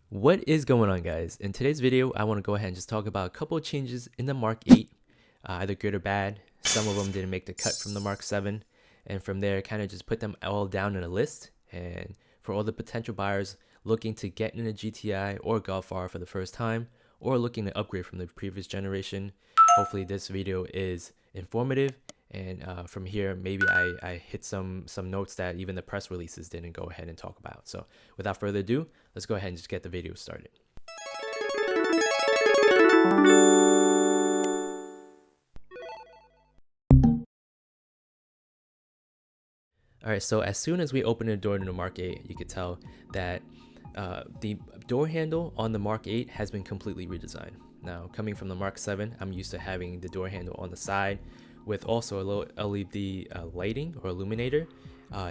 What is going on, guys? In today's video, I want to go ahead and just talk about a couple of changes in the Mark 8, either good or bad. Some of them didn't make the cut from the Mark 7, and from there, kind of just put them all down in a list. And for all the potential buyers looking to get in a GTI or Golf R for the first time, or looking to upgrade from the previous generation, hopefully this video is informative. And from here, maybe I hit some notes that even the press releases didn't go ahead and talk about. So without further ado, let's go ahead and just get the video started. Alright, so as soon as we open the door to the Mark 8, you could tell that the door handle on the Mark 8 has been completely redesigned. Now, coming from the Mark 7, I'm used to having the door handle on the side with also a little LED lighting or illuminator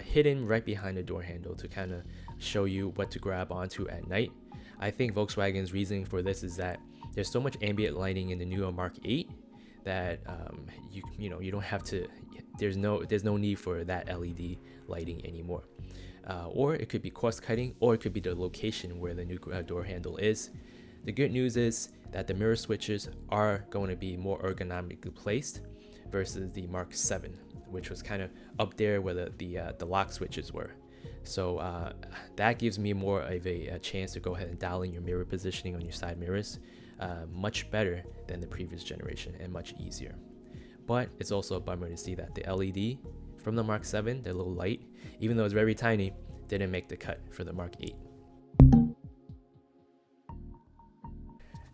hidden right behind the door handle to kind of show you what to grab onto at night. I think Volkswagen's reasoning for this is that there's so much ambient lighting in the newer Mark 8 that you don't have to. There's no need for that LED lighting anymore. Or it could be cost cutting, or it could be the location where the new door handle is. The good news is that the mirror switches are going to be more ergonomically placed versus the Mark 7, which was kind of up there where the lock switches were. So that gives me more of a chance to go ahead and dial in your mirror positioning on your side mirrors much better than the previous generation and much easier. But it's also a bummer to see that the LED from the Mark 7, the little light, even though it's very tiny, didn't make the cut for the Mark 8.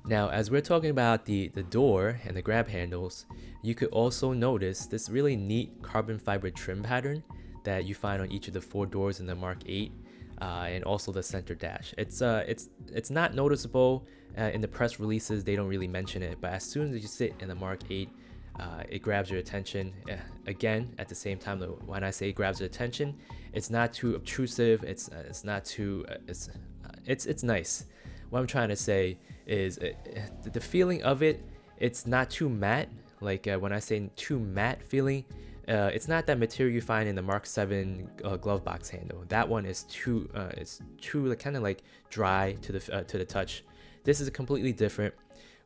Now, as we're talking about the door and the grab handles, you could also notice this really neat carbon fiber trim pattern that you find on each of the 4 doors in the Mark 8, and also the center dash. It's not noticeable in the press releases. They don't really mention it, but as soon as you sit in the Mark 8, it grabs your attention. Again, at the same time, though, when I say it grabs your attention, it's not too obtrusive. It's not too. It's nice. What I'm trying to say is the feeling of it. It's not too matte. Like when I say too matte feeling, it's not that material you find in the Mark 7 Glovebox handle. That one is too kind of like dry to the touch. This is completely different,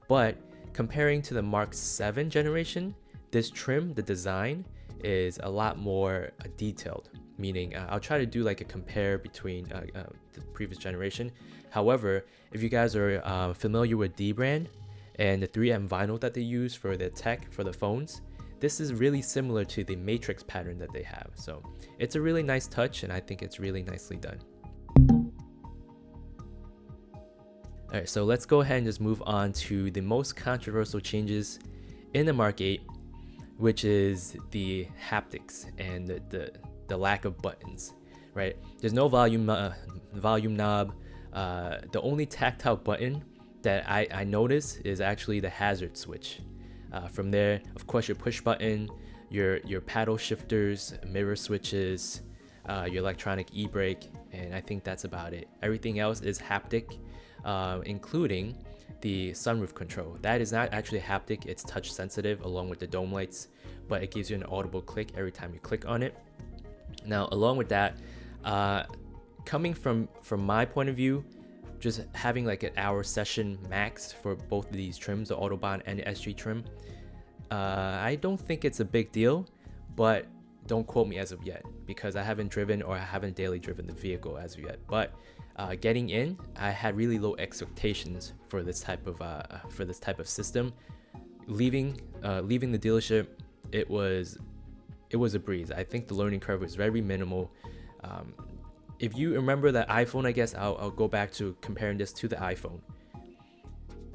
but comparing to the Mark 7 generation, this trim, the design, is a lot more detailed. Meaning, I'll try to do like a compare between the previous generation. However, if you guys are familiar with D brand and the 3M vinyl that they use for the tech for the phones, this is really similar to the matrix pattern that they have. So it's a really nice touch, and I think it's really nicely done. Alright, so let's go ahead and just move on to the most controversial changes in the Mark 8, which is the haptics and the lack of buttons, right? There's no volume knob. The only tactile button that I notice is actually the hazard switch. From there, of course, your push button, your paddle shifters, mirror switches, your electronic e-brake, and I think that's about it. Everything else is haptic, including the sunroof control. That is not actually haptic, it's touch sensitive along with the dome lights, but it gives you an audible click every time you click on it. Now, along with that, coming from my point of view, just having like an hour session max for both of these trims, the Autobahn and the SG trim, I don't think it's a big deal, but don't quote me as of yet because I haven't driven or I haven't daily driven the vehicle as of yet. But getting in, I had really low expectations for this type of system. Leaving the dealership, it was a breeze. I think the learning curve was very minimal. If you remember that iPhone, I guess I'll go back to comparing this to the iPhone.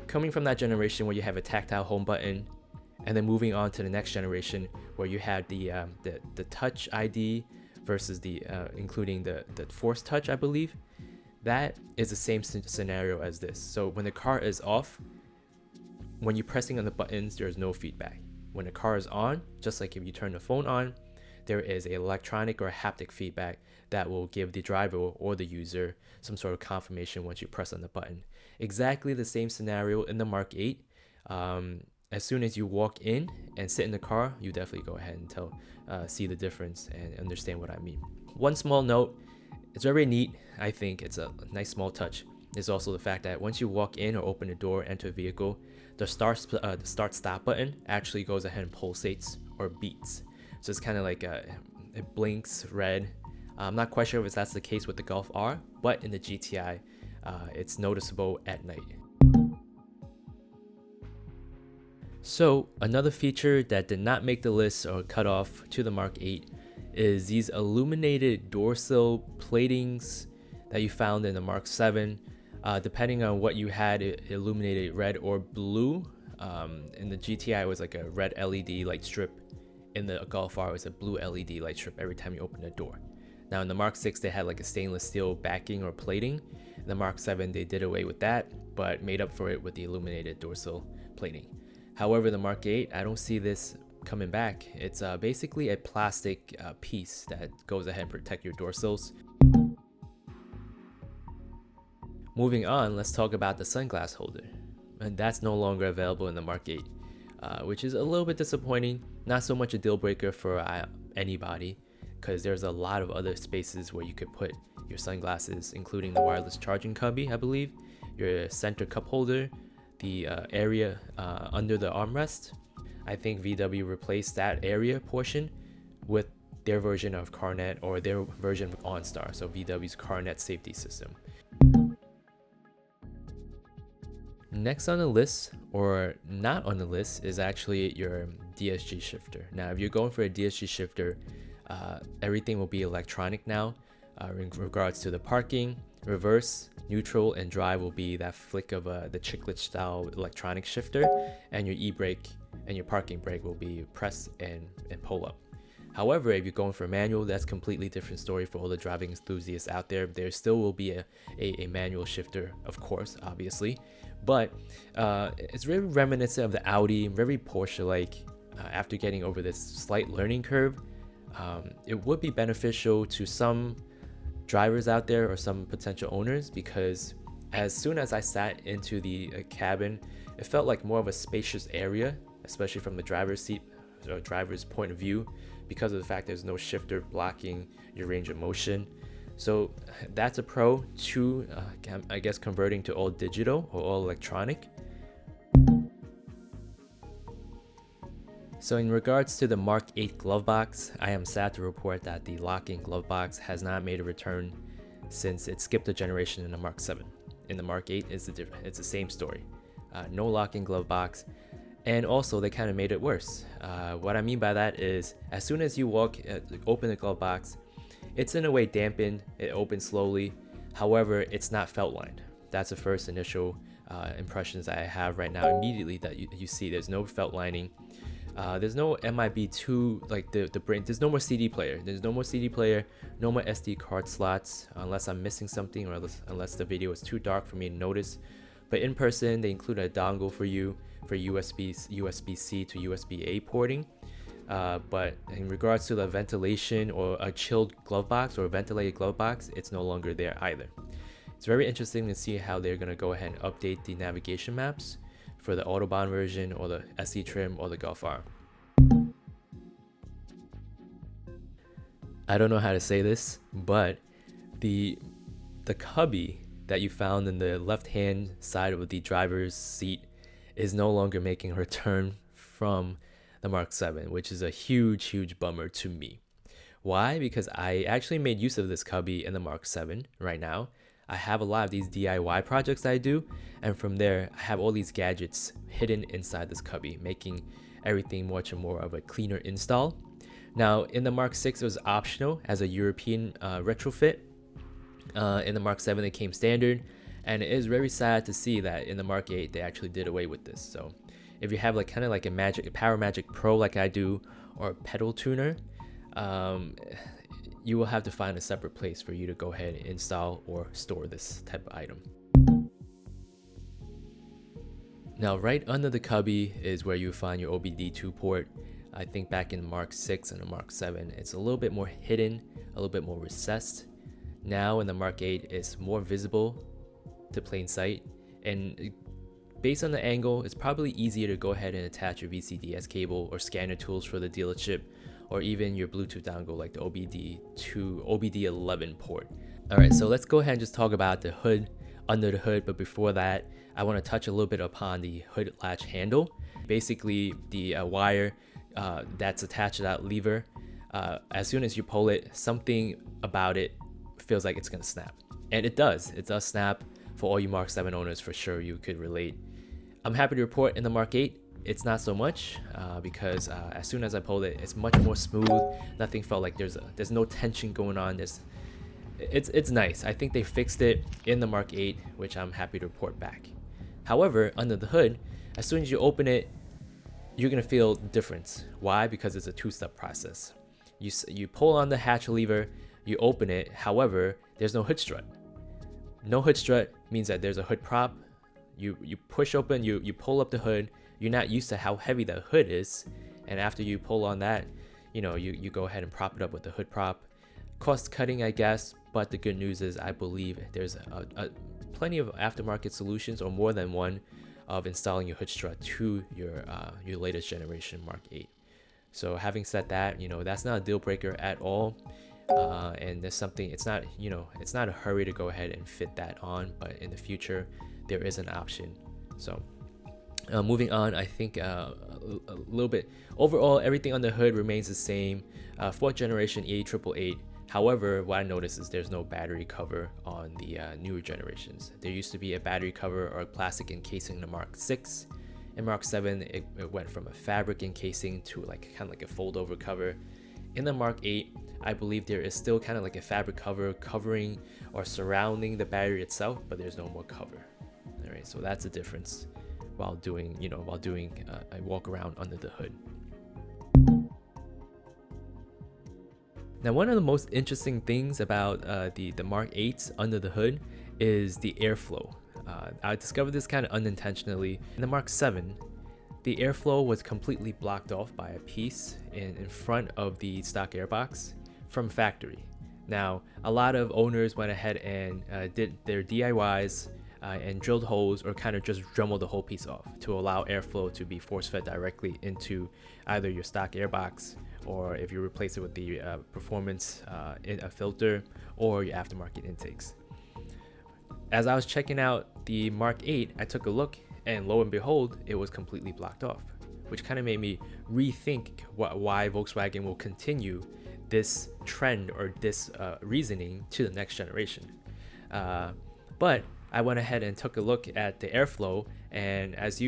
Coming from that generation where you have a tactile home button, and then moving on to the next generation where you had the Touch ID versus the including the Force Touch, I believe. That is the same scenario as this. So when the car is off, when you're pressing on the buttons, there's no feedback. When the car is on, just like if you turn the phone on, there is an electronic or haptic feedback that will give the driver or the user some sort of confirmation once you press on the button. Exactly the same scenario in the Mark 8. As soon as you walk in and sit in the car, you definitely go ahead and see the difference and understand what I mean. One small note, it's very neat. I think it's a nice small touch. is also the fact that once you walk in or open the door, enter a vehicle, the start stop button actually goes ahead and pulsates or beeps. So it's kind of like it blinks red. I'm not quite sure if that's the case with the Golf R, but in the GTI, it's noticeable at night. So another feature that did not make the list or cut off to the Mark 8 is these illuminated door sill platings that you found in the Mark 7. Depending on what you had, it illuminated red or blue. In the GTI, it was like a red LED light strip. In the Golf R, it was a blue LED light strip every time you open the door. Now in the Mark 6, they had like a stainless steel backing or plating. In the Mark 7, they did away with that, but made up for it with the illuminated door sill plating. However, the Mark 8, I don't see this coming back. It's basically a plastic piece that goes ahead and protect your door sills. Moving on, let's talk about the sunglass holder. And that's no longer available in the Mark 8, which is a little bit disappointing. Not so much a deal breaker for anybody, because there's a lot of other spaces where you could put your sunglasses, including the wireless charging cubby, I believe, your center cup holder, the area under the armrest. I think VW replaced that area portion with their version of CarNet or their version of OnStar, so VW's CarNet safety system. Next on the list, or not on the list, is actually your DSG shifter. Now, if you're going for a DSG shifter, everything will be electronic now. In regards to the parking, reverse, neutral, and drive will be that flick of the chiclet style electronic shifter, and your e-brake and your parking brake will be press and pull up. However, if you're going for a manual, that's a completely different story for all the driving enthusiasts out there. There still will be a manual shifter, of course, obviously, but it's very reminiscent of the Audi, very Porsche-like. After getting over this slight learning curve, it would be beneficial to some drivers out there or some potential owners, because as soon as I sat into the cabin, it felt like more of a spacious area, especially from the driver's seat or driver's point of view, because of the fact there's no shifter blocking your range of motion. So that's a pro to I guess converting to all digital or all electronic. So in regards to the Mark 8 glove box, I am sad to report that the locking glove box has not made a return since it skipped a generation in the Mark 7. In the Mark 8, it's the same story. No locking glove box, and also they kind of made it worse. What I mean by that is, as soon as you open the glove box, it's in a way dampened, it opens slowly. However, it's not felt lined. That's the first initial impressions that I have right now immediately, that you see there's no felt lining. There's no MIB2, like the brain. There's no more CD player. No more SD card slots, unless I'm missing something, or unless the video is too dark for me to notice. But in person, they include a dongle for you for USB-C to USB-A porting. But in regards to the ventilation or a chilled glove box or a ventilated glove box, it's no longer there either. It's very interesting to see how they're going to go ahead and update the navigation maps for the Autobahn version or the SE trim or the Golf R. I don't know how to say this, but the cubby that you found in the left hand side of the driver's seat is no longer making a return from the Mark 7, which is a huge bummer to me. Why? Because I actually made use of this cubby in the Mark 7 right now. I have a lot of these DIY projects I do, and from there I have all these gadgets hidden inside this cubby, making everything much more of a cleaner install. Now in the Mark 6, it was optional as a European retrofit. In the Mark 7, it came standard, and it is very sad to see that in the Mark 8 they actually did away with this. So if you have like kind of like a Power Magic Pro like I do, or a pedal tuner, you will have to find a separate place for you to go ahead and install or store this type of item. Now right under the cubby is where you find your OBD2 port. I think back in the Mark 6 and the Mark 7, it's a little bit more hidden, a little bit more recessed. Now in the Mark 8, it's more visible to plain sight, and based on the angle, it's probably easier to go ahead and attach your VCDS cable or scanner tools for the dealership, or even your Bluetooth dongle like the OBD11 port. Alright, so let's go ahead and just talk about the hood under the hood. But before that, I want to touch a little bit upon the hood latch handle. Basically, the wire that's attached to that lever, as soon as you pull it, something about it feels like it's gonna snap, and it does snap. For all you Mark 7 owners, for sure you could relate. I'm happy to report in the Mark 8 it's not so much, because as soon as I pulled it, it's much more smooth. Nothing felt like there's no tension going on. It's nice. I think they fixed it in the Mark 8, which I'm happy to report back. However, under the hood, as soon as you open it, you're gonna feel the difference. Why? Because it's a two-step process. You pull on the hatch lever, you open it. However, there's no hood strut. No hood strut means that there's a hood prop. You push open, you pull up the hood. You're not used to how heavy the hood is, and after you pull on that, you go ahead and prop it up with the hood prop. Cost cutting, I guess, but the good news is I believe there's plenty of aftermarket solutions, or more than one, of installing your hood strut to your latest generation Mark 8. So having said that, that's not a deal breaker at all. And there's something, it's not a hurry to go ahead and fit that on, but in the future there is an option. So moving on, I think a little bit overall, everything on the hood remains the same. 4th generation E888. However, what I noticed is there's no battery cover on the newer generations. There used to be a battery cover or plastic encasing in the Mark 6. In Mark 7, it went from a fabric encasing to kind of like a fold over cover. In the Mark 8, I believe there is still kind of like a fabric cover covering or surrounding the battery itself, but there's no more cover. All right, so that's the difference while doing a walk around under the hood. Now, one of the most interesting things about the Mark 8s under the hood is the airflow. I discovered this kind of unintentionally. In the Mark 7, the airflow was completely blocked off by a piece in front of the stock airbox from factory. Now, a lot of owners went ahead and did their DIYs and drilled holes, or kind of just dremelled the whole piece off to allow airflow to be force-fed directly into either your stock airbox, or if you replace it with the performance in a filter, or your aftermarket intakes. As I was checking out the Mark 8, I took a look, and lo and behold, it was completely blocked off, which kind of made me rethink why Volkswagen will continue this trend or this reasoning to the next generation. But I went ahead and took a look at the airflow, and as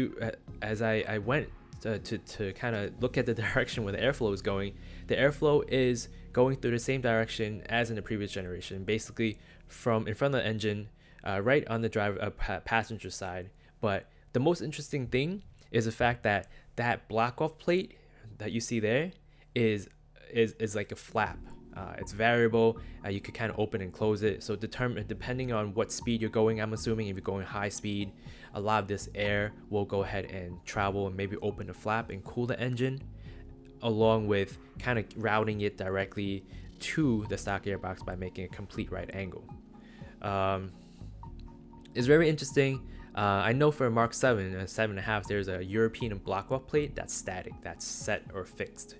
I went to kind of look at the direction where the airflow is going, the airflow is going through the same direction as in the previous generation, basically from in front of the engine, right on the passenger side. But the most interesting thing is the fact that that block off plate that you see there is like a flap. It's variable. You could kind of open and close it. So depending on what speed you're going, I'm assuming if you're going high speed, a lot of this air will go ahead and travel and maybe open the flap and cool the engine, along with kind of routing it directly to the stock airbox by making a complete right angle. It's very interesting. I know for a Mark 7, 7.5, there's a European block off plate that's static, that's set or fixed.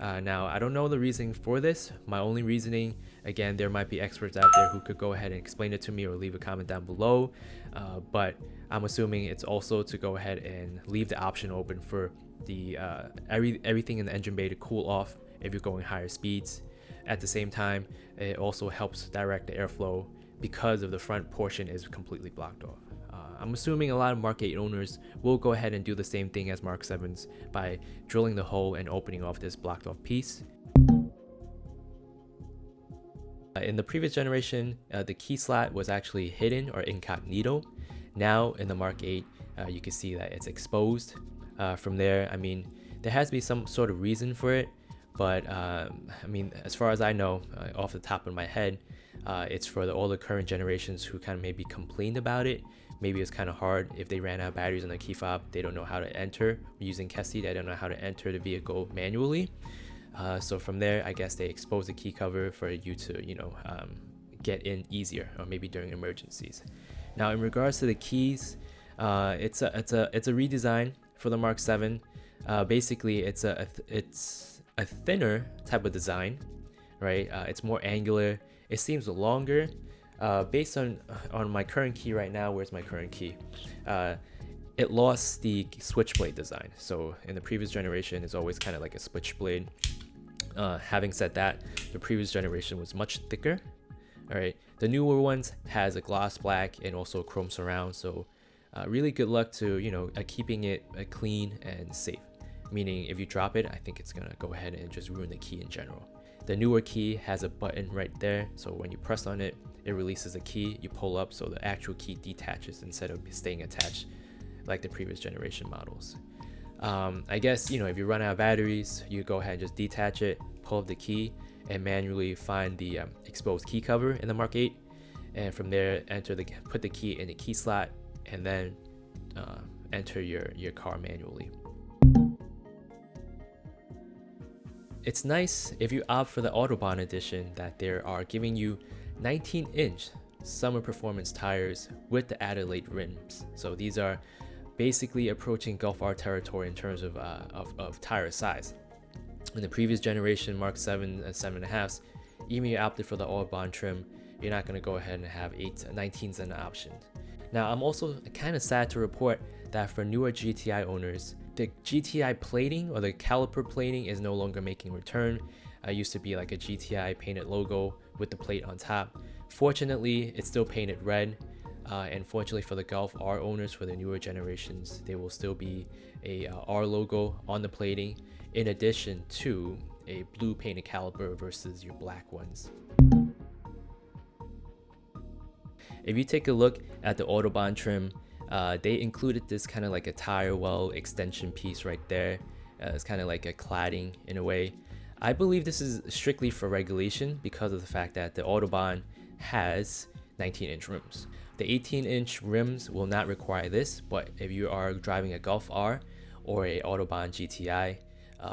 Now, I don't know the reasoning for this. My only reasoning, again, there might be experts out there who could go ahead and explain it to me or leave a comment down below. But I'm assuming it's also to go ahead and leave the option open for the everything in the engine bay to cool off if you're going higher speeds. At the same time, it also helps direct the airflow because of the front portion is completely blocked off. I'm assuming a lot of Mark 8 owners will go ahead and do the same thing as Mark 7s by drilling the hole and opening off this blocked off piece. In the previous generation, the key slot was actually hidden or incognito. Now in the Mark 8, you can see that it's exposed. From there, I mean, there has to be some sort of reason for it, but I mean, as far as I know, off the top of my head, it's for all the current generations who kind of maybe complained about it. Maybe it's kind of hard if they ran out of batteries on the key fob. They don't know how to enter using Kessie. They don't know how to enter the vehicle manually. So from there, I guess they expose the key cover for you to, get in easier, or maybe during emergencies. Now, in regards to the keys, it's a redesign for the Mark 7. Basically, it's a thinner type of design, right? It's more angular. It seems longer. Based on my current key right now, where's my current key? It lost the switchblade design. So in the previous generation, it's always kind of like a switchblade. Having said that, the previous generation was much thicker. All right, the newer ones has a gloss black and also chrome surround. So really good luck to keeping it clean and safe. Meaning if you drop it, I think it's gonna go ahead and just ruin the key in general. The newer key has a button right there, so when you press on it, it releases a key. You pull up, so the actual key detaches instead of staying attached like the previous generation models. I guess if you run out of batteries, you go ahead and just detach it, pull up the key, and manually find the exposed key cover in the Mark 8, and from there put the key in the key slot, and then enter your car manually. It's nice if you opt for the Autobahn edition that they are giving you 19-inch summer performance tires with the added late rims. So these are basically approaching Gulf R territory in terms of tire size. In the previous generation Mark 7 and 7.5s, even if you opted for the Autobahn trim, you're not going to go ahead and have 19s as an option. Now I'm also kind of sad to report that for newer GTI owners, the GTI plating or the caliper plating is no longer making return. It used to be like a GTI painted logo with the plate on top. Fortunately, it's still painted red. And fortunately for the Golf R owners, for the newer generations, there will still be a R logo on the plating, in addition to a blue painted caliper versus your black ones. If you take a look at the Autobahn trim, they included this kind of like a tire well extension piece right there. It's kind of like a cladding in a way. I believe this is strictly for regulation because of the fact that the Autobahn has 19-inch rims. The 18-inch rims will not require this, but if you are driving a Golf R or a Autobahn GTI,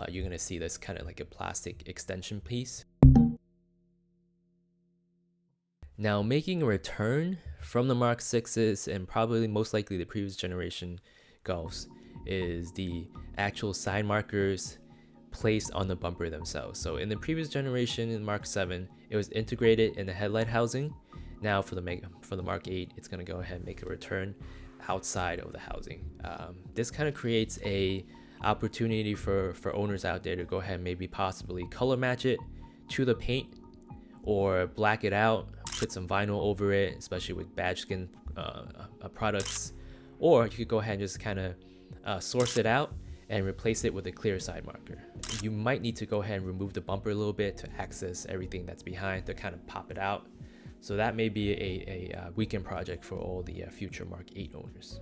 you're going to see this kind of like a plastic extension piece. Now, making a return from the Mark 6s and probably most likely the previous generation Golfs is the actual side markers placed on the bumper themselves. So in the previous generation in Mark 7, it was integrated in the headlight housing. Now for the Mark 8, it's going to go ahead and make a return outside of the housing. This kind of creates a opportunity for owners out there to go ahead and maybe possibly color match it to the paint or black it out, put some vinyl over it, especially with badge skin products, or you could go ahead and just kind of source it out and replace it with a clear side marker. You might need to go ahead and remove the bumper a little bit to access everything that's behind to kind of pop it out. So that may be a weekend project for all the future Mark 8 owners.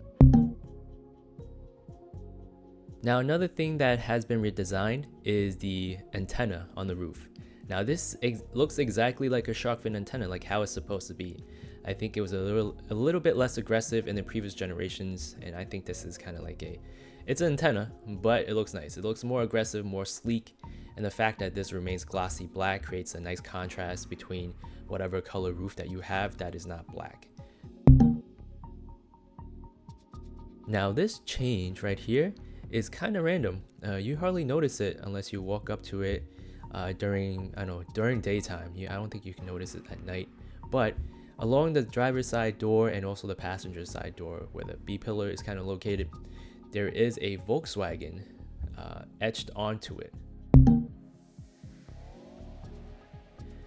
Now another thing that has been redesigned is the antenna on the roof. Now this looks exactly like a shark fin antenna, like how it's supposed to be. I think it was a little bit less aggressive in the previous generations, and I think this is kind of like it's an antenna, but it looks nice. It looks more aggressive, more sleek, and the fact that this remains glossy black creates a nice contrast between whatever color roof that you have that is not black. Now this change right here is kind of random. You hardly notice it unless you walk up to it during daytime. I don't think you can notice it at night, but along the driver's side door and also the passenger side door where the B pillar is kind of located, there is a Volkswagen etched onto it.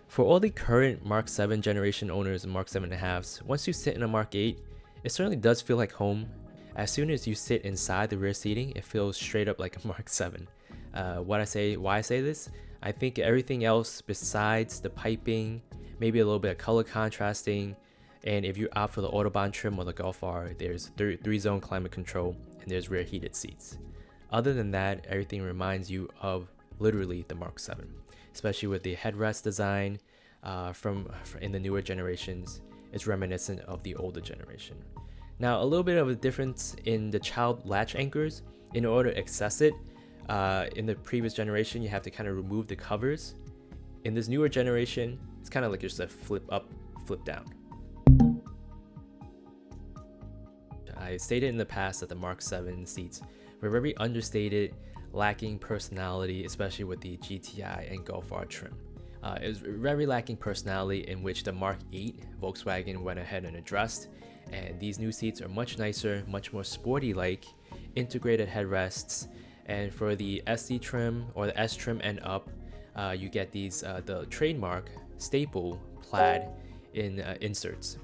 For all the current Mark 7 generation owners and Mark 7.5s, once you sit in a Mark 8, it certainly does feel like home. As soon as you sit inside the rear seating, it feels straight up like a Mark 7. Why I say this? I think everything else besides the piping, maybe a little bit of color contrasting, and if you opt for the Autobahn trim or the Golf R, there's 3-zone climate control and there's rear heated seats. Other than that, everything reminds you of literally the Mark 7, especially with the headrest design in the newer generations. It's reminiscent of the older generation. Now, a little bit of a difference in the child latch anchors. In order to access it, in the previous generation, you have to kind of remove the covers. In this newer generation, it's kind of like just a flip up, flip down. I stated in the past that the Mark 7 seats were very understated, lacking personality, especially with the GTI and Golf R trim. It was very lacking personality, in which the Mark 8 Volkswagen went ahead and addressed. And these new seats are much nicer, much more sporty like, integrated headrests. And for the SC trim or the S trim and up, you get these the trademark staple plaid in inserts.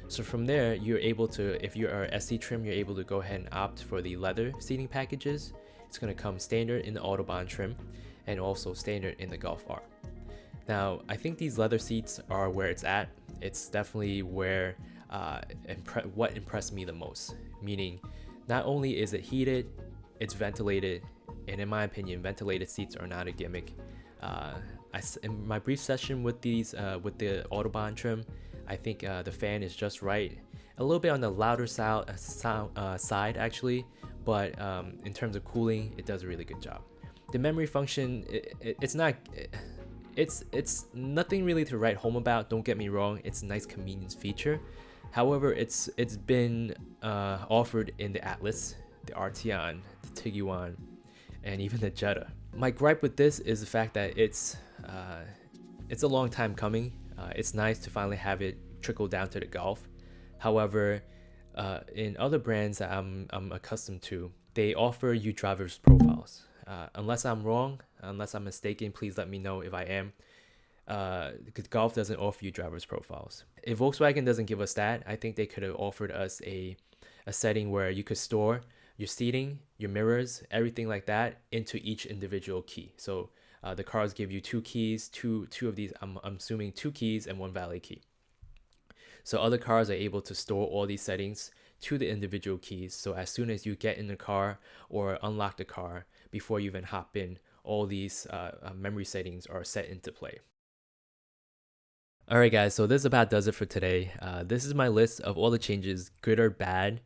So from there, you're able to, if you are SC trim, you're able to go ahead and opt for the leather seating packages. It's going to come standard in the Autobahn trim and also standard in the Golf R. Now, I think these leather seats are where it's at. It's definitely where what impressed me the most. Meaning, not only is it heated, it's ventilated, and in my opinion, ventilated seats are not a gimmick. In my brief session with these, with the Autobahn trim, I think the fan is just right. A little bit on the louder side actually, but in terms of cooling, it does a really good job. The memory function, it's not. It's nothing really to write home about. Don't get me wrong. It's a nice convenience feature. However, it's been offered in the Atlas, the Arteon, the Tiguan, and even the Jetta. My gripe with this is the fact that it's a long time coming. It's nice to finally have it trickle down to the Golf. However, in other brands that I'm accustomed to, they offer you driver's profiles. Unless I'm wrong, unless I'm mistaken, please let me know if I am. Because Golf doesn't offer you driver's profiles. If Volkswagen doesn't give us that, I think they could have offered us a setting where you could store your seating, your mirrors, everything like that into each individual key. So the cars give you two keys, two of these, I'm assuming 2 keys and 1 valet key. So other cars are able to store all these settings to the individual keys. So as soon as you get in the car or unlock the car, before you even hop in, all these memory settings are set into play. Alright guys, so this about does it for today. This is my list of all the changes, good or bad,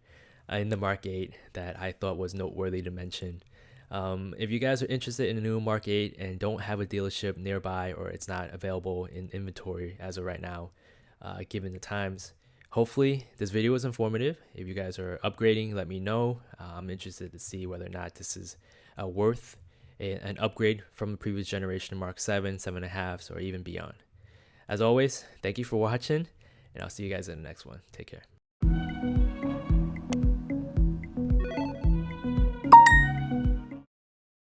in the Mark 8 that I thought was noteworthy to mention. If you guys are interested in a new Mark 8 and don't have a dealership nearby, or it's not available in inventory as of right now, given the times, hopefully this video was informative. If you guys are upgrading, let me know. I'm interested to see whether or not this is worth an upgrade from the previous generation Mark 7, 7.5s, or even beyond. As always, thank you for watching, and I'll see you guys in the next one. Take care.